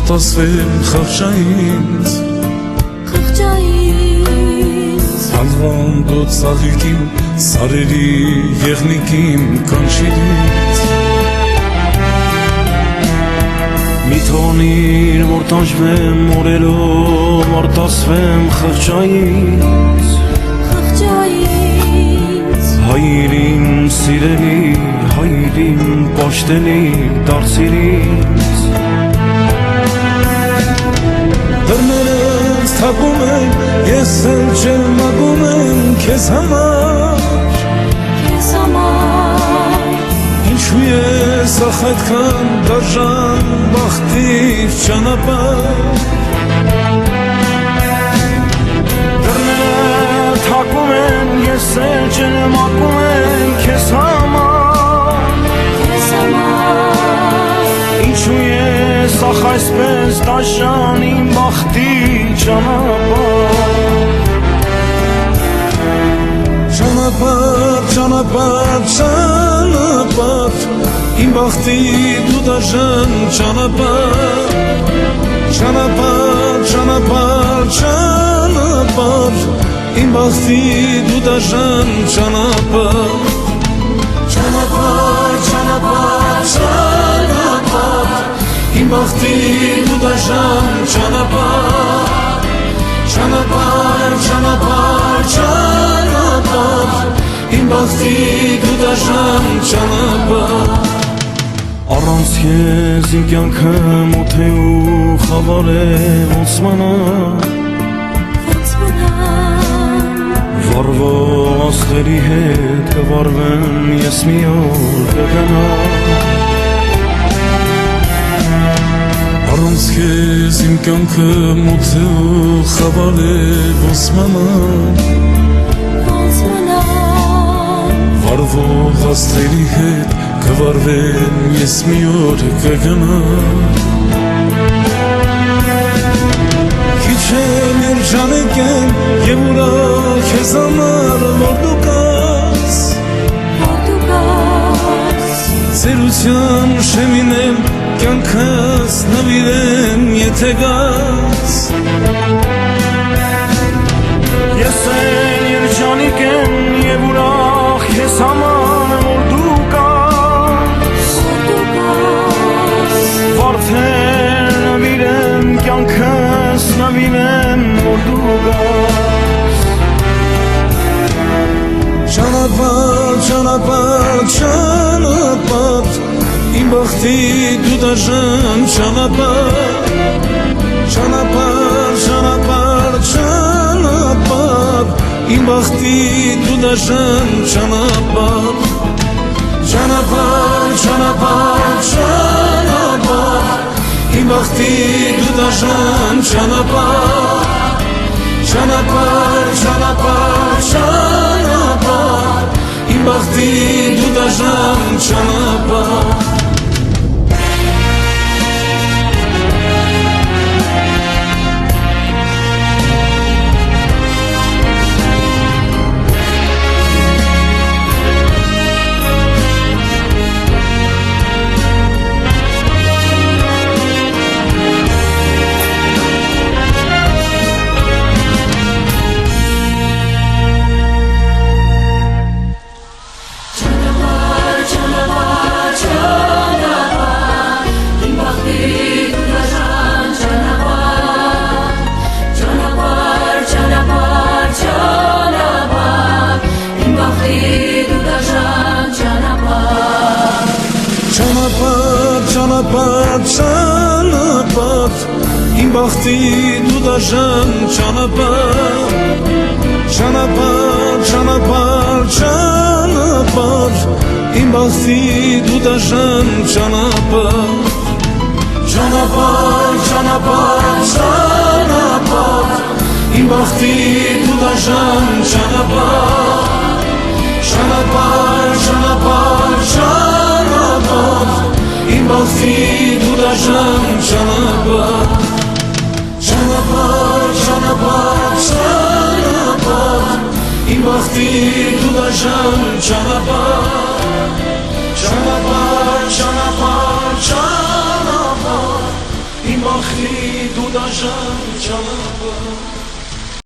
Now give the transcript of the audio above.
Արտասվեմ խղճայինց Հալվան դոտ սաղիքիմ Սարերի եղնիկիմ կանչիրից Միթոնիր որ տանջվեմ օրելով Արտասվեմ խղճայինց Հայրիմ սիրելի, հայրիմ պաշտելի դարձիրից Դռներս թակում եմ, ես էլ ջերմագում եմ քեզ համար Ինչու ես ախ այդքան դաժան բախտիր ճանապարհ Դռներս թակում եմ, ես էլ ջերմագում եմ քեզ համար Ինչու ես ախ այսպես դաժան իմ բախտի ճանապարհ Ճանապարհ, ճանապարհ, ճանապարհ Իմ բախտի դու դաժան ճանապարհ Ճանապարհ, ճանապարհ, ճանապարհ Իմ բախտի դու դաժան ճանապարհ Ճանապարհ, ճանապարհ, ճանապարհ Իմ բախտի դու դաժան ճանապարհ Ճանապարհ, ճանապարհ, ճանապարհ Իմ բախտի դու դաժան ճանապարհ Առանց քեզ իմ կյանքը մոտ է ու խավար է ոնց մնա Վառվող աստղերի հետ կվառվեմ ես մի օր կգնամ Առանց քեզ իմ կյանքը մոտ է ու խավար է ոնց մնա Վառվող աստղերի հետ կվառվեմ ես մի օր կգնամ Քիչ եմ երջանիկ եմ և ուրախ ես համար որ դու կաս Ծերության շեմին եմ կյանքս նվիրեմ եթե գաս Ես էլ երջանիկ եմ և ուրախ ես համար որ դու կաս Վարդեր նվիրեմ կյանքս նվիրեմ որ դու գաս Ճանապարհ, ճանապարհ, ճանապարհ Իմ բախտի դու դաժան ճանապարհ Ճանապարհ, ճանապարհ, ճանապարհ Իմ բախտի դու դաժան ճանապարհ Ճանապարհ, ճանապարհ, ճանապարհ Իմ բախտի դու դաժան ճանապարհ Ճանապարհ, ճանապարհ, ճանապարհ Իմ բախտի դու դաժան ճանապարհ Ճանապարհ, ճանապարհ Իմ բախտի դու դաժան ճանապարհ Ճանապարհ, ճանապարհ, ճանապարհ Իմ բախտի դու դաժան ճանապարհ Ճանապարհ, ճանապարհ, ճանապարհ Իմ բախտի դու դաժան ճանապարհ Ճանապարհ, ճանապարհ, ճանապարհ Իմ բախտի դու դաժան ճանապարհ Ճանապարհ, ճանապարհ, ճանապարհ Իմ բախտի դու դաժան ճանապարհ Ճանապարհ, ճանապարհ, ճանապարհ Իմ բախտի դաժան չանա